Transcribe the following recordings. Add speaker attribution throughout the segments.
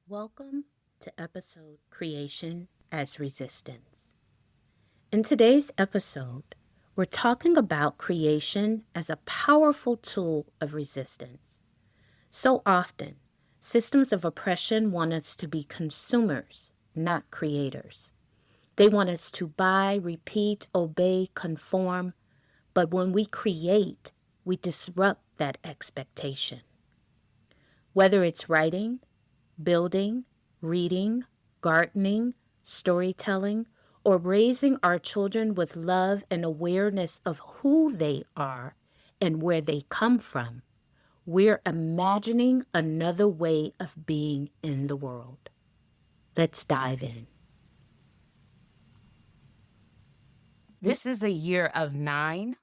Speaker 1: Welcome to episode Creation as Resistance. In today's episode, we're talking about creation as a powerful tool of resistance. So often, systems of oppression want us to be consumers, not creators. They want us to buy, repeat, obey, conform, but when we create, we disrupt that expectation. Whether it's writing, building, reading, gardening, storytelling, or raising our children with love and awareness of who they are and where they come from, we're imagining another way of being in the world. Let's dive in.
Speaker 2: This is a year of 9.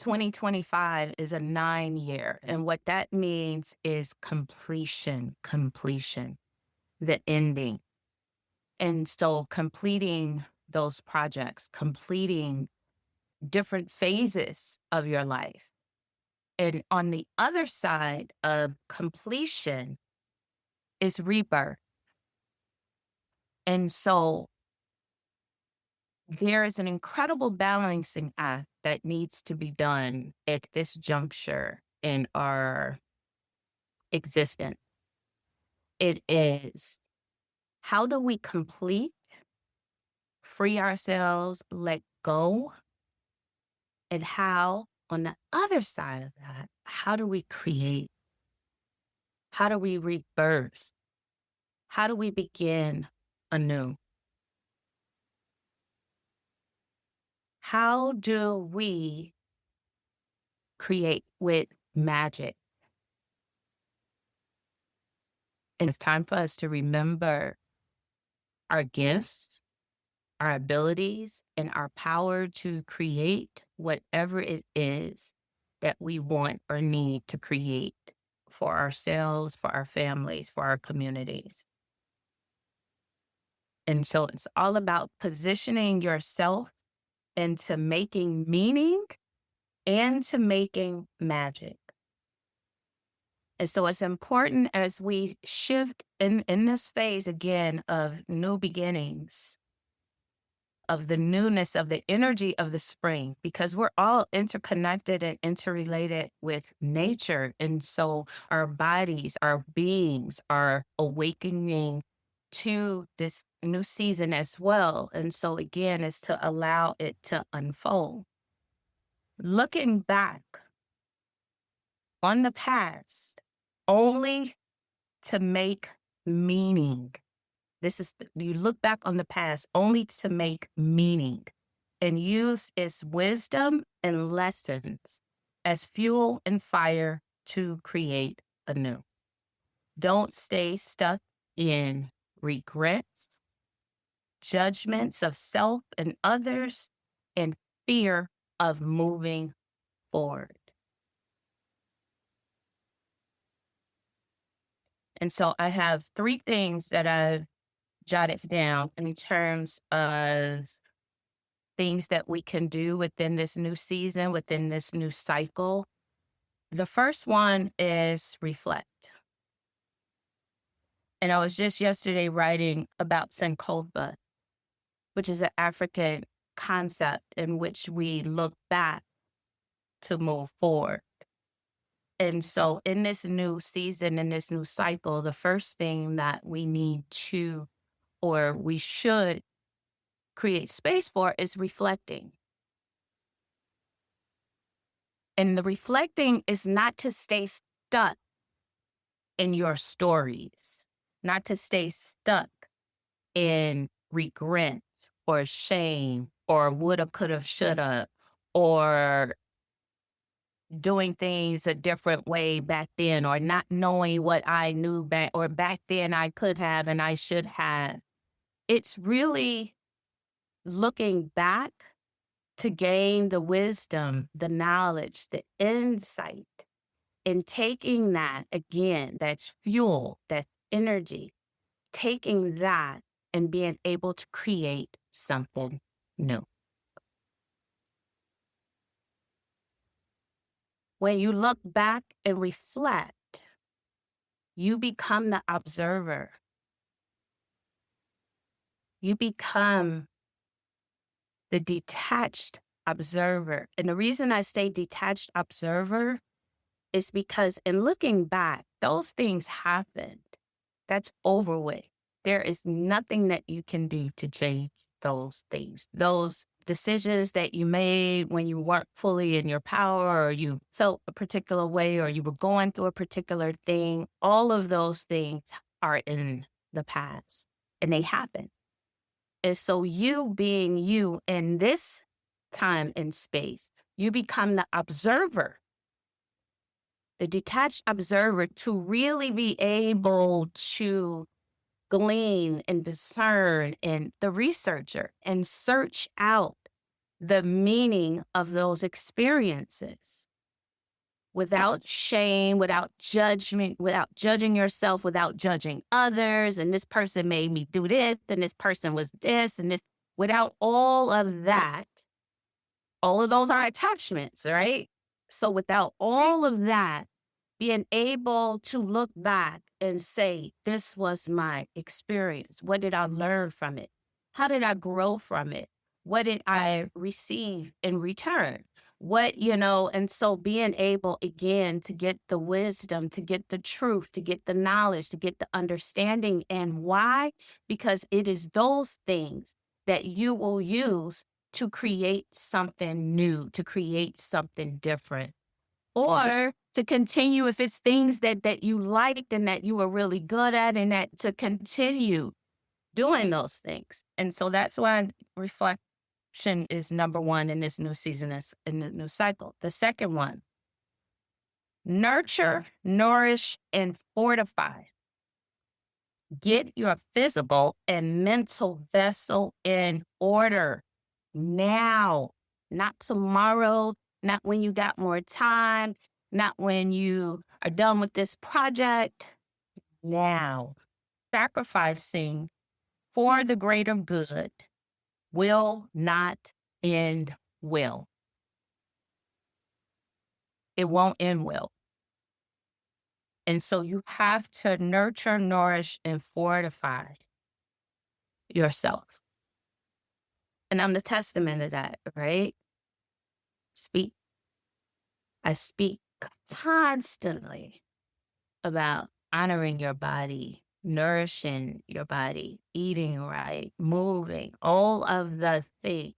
Speaker 2: 2025 is a 9 year. And what that means is completion, the ending. And so completing those projects, completing different phases of your life. And on the other side of completion is rebirth. And so there is an incredible balancing act that needs to be done at this juncture in our existence. It is, how do we complete, free ourselves, let go? And how, on the other side of that, how do we create? How do we rebirth? How do we begin anew? How do we create with magic? And it's time for us to remember our gifts, our abilities, and our power to create whatever it is that we want or need to create for ourselves, for our families, for our communities. And so it's all about positioning yourself into making meaning and to making magic. And so it's important as we shift in this phase again of new beginnings, of the newness, of the energy of the spring, because we're all interconnected and interrelated with nature. And so our bodies, our beings are awakening to this new season as well. And so again, is to allow it to unfold. Looking back on the past only to make meaning. You look back on the past only to make meaning and use its wisdom and lessons as fuel and fire to create anew. Don't stay stuck in regrets, judgments of self and others, and fear of moving forward. And so I have 3 things that I've jotted down in terms of things that we can do within this new season, within this new cycle. The first one is reflect. And I was just yesterday writing about Sankofa, which is an African concept in which we look back to move forward. And so in this new season, in this new cycle, the first thing that we need to, or we should create space for, is reflecting. And the reflecting is not to stay stuck in your stories, not to stay stuck in regret or shame or woulda, coulda, shoulda, or doing things a different way back then, or not knowing what I knew back, or back then I could have and I should have. It's really looking back to gain the wisdom, the knowledge, the insight, and taking that again, that's fuel, that's energy, taking that and being able to create something new. When you look back and reflect, you become the observer. You become the detached observer. And the reason I say detached observer is because in looking back, those things happened. That's over with. There is nothing that you can do to change those things. Those decisions that you made when you weren't fully in your power, or you felt a particular way, or you were going through a particular thing, all of those things are in the past and they happen. And so you being you in this time and space, you become the observer, the detached observer, to really be able to glean and discern, and the researcher, and search out the meaning of those experiences without shame, without judgment, without judging yourself, without judging others. And this person made me do this, and this person was this, and this, without all of that. All of those are attachments, right? So without all of that, being able to look back and say, this was my experience. What did I learn from it? How did I grow from it? What did I receive in return? And so being able again to get the wisdom, to get the truth, to get the knowledge, to get the understanding. And why? Because it is those things that you will use to create something new, to create something different, or to continue if it's things that you liked and that you were really good at, and that to continue doing those things. And so that's why reflection is number one in this new season, in the new cycle. The second one, nurture, nourish, and fortify. Get your physical and mental vessel in order now, not tomorrow, not when you got more time, not when you are done with this project. Now, sacrificing for the greater good will not end well. It won't end well. And so you have to nurture, nourish, and fortify yourself. And I'm the testament of that, right? Speak. I speak constantly about honoring your body, nourishing your body, eating right, moving, all of the things.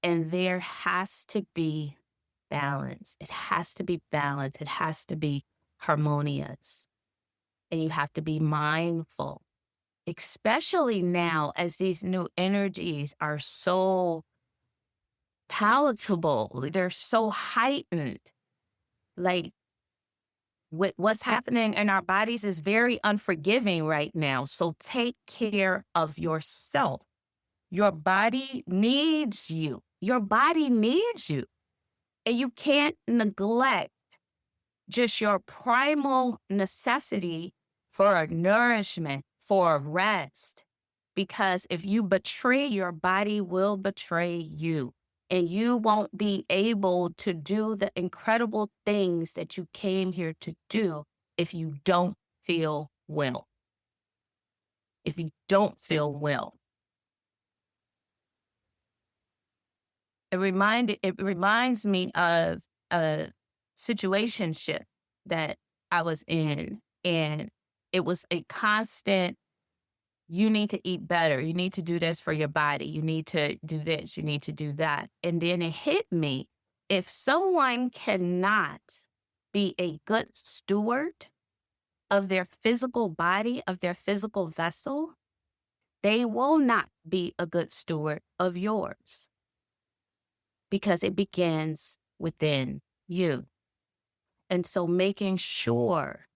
Speaker 2: And there has to be balance. It has to be balanced. It has to be harmonious. And you have to be mindful, especially now as these new energies are so palatable. They're so heightened. Like what's happening in our bodies is very unforgiving right now. So take care of yourself. Your body needs you. Your body needs you. And you can't neglect just your primal necessity for nourishment, for rest. Because if you betray, your body will betray you. And you won't be able to do the incredible things that you came here to do if you don't feel well. If you don't feel well. It reminds me of a situationship that I was in. And it was a constant, you need to eat better. You need to do this for your body. You need to do this. You need to do that. And then it hit me. If someone cannot be a good steward of their physical body, of their physical vessel, they will not be a good steward of yours, because it begins within you. And so making sure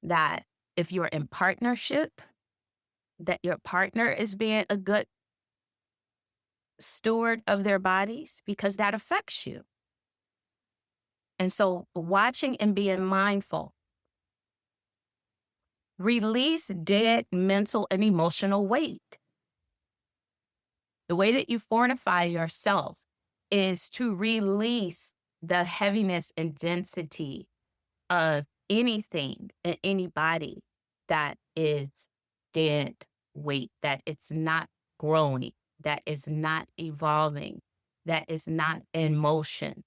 Speaker 2: that if you're in partnership, that your partner is being a good steward of their bodies, because that affects you. And so watching and being mindful. Release dead mental and emotional weight. The way that you fortify yourself is to release the heaviness and density of anything and anybody that is dead weight, that it's not growing, that it's not evolving, that is not in motion.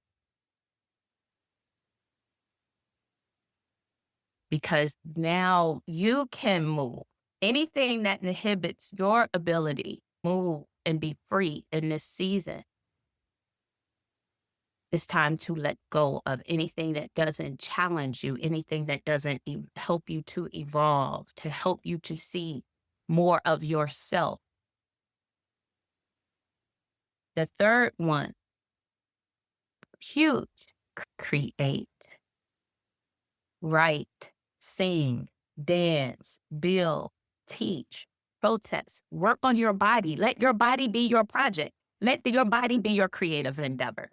Speaker 2: Because now you can move. Anything that inhibits your ability, move and be free in this season. It's time to let go of anything that doesn't challenge you, anything that doesn't help you to evolve, to help you to see more of yourself. The third one, huge, create, write, sing, dance, build, teach, protest, work on your body. Let your body be your project. Let your body be your creative endeavor.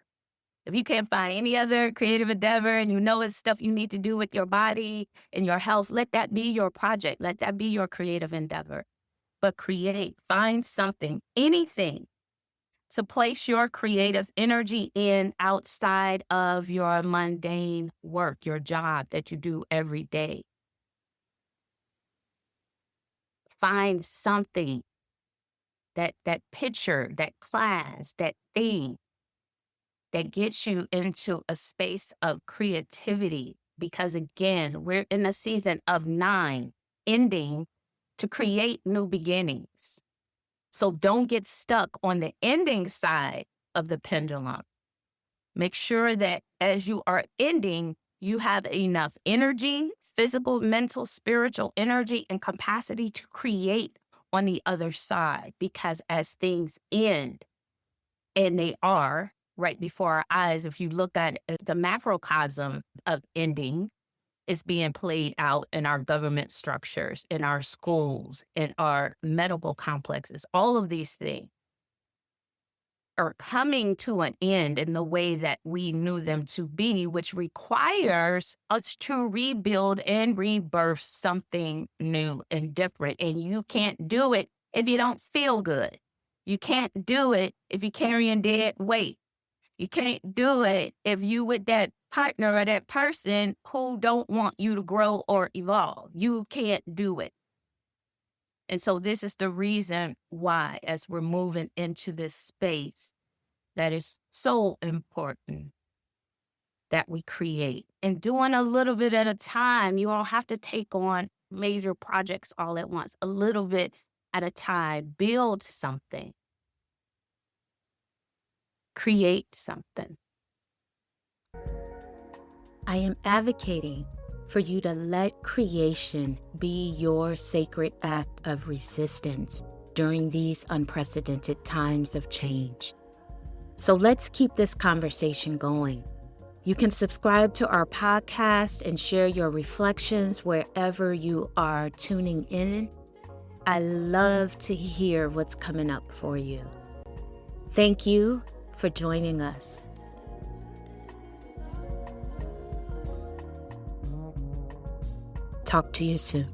Speaker 2: If you can't find any other creative endeavor and you know it's stuff you need to do with your body and your health, let that be your project. Let that be your creative endeavor. But create, find something, anything to place your creative energy in outside of your mundane work, your job that you do every day. Find something, that picture, that class, that thing that gets you into a space of creativity. Because again, we're in a season of 9, ending to create new beginnings. So don't get stuck on the ending side of the pendulum. Make sure that as you are ending, you have enough energy, physical, mental, spiritual energy, and capacity to create on the other side. Because as things end, and they are right before our eyes, if you look at the macrocosm of ending, is being played out in our government structures, in our schools, in our medical complexes. All of these things are coming to an end in the way that we knew them to be, which requires us to rebuild and rebirth something new and different. And you can't do it if you don't feel good. You can't do it if you're carrying dead weight. You can't do it if you with that partner or that person who don't want you to grow or evolve. You can't do it. And so this is the reason why, as we're moving into this space, that is so important that we create. And doing a little bit at a time. You don't have to take on major projects all at once. A little bit at a time. Build something. Create something.
Speaker 1: I am advocating for you to let creation be your sacred act of resistance during these unprecedented times of change. So let's keep this conversation going. You can subscribe to our podcast and share your reflections wherever you are tuning in. I love to hear what's coming up for you. Thank you for joining us. Talk to you soon.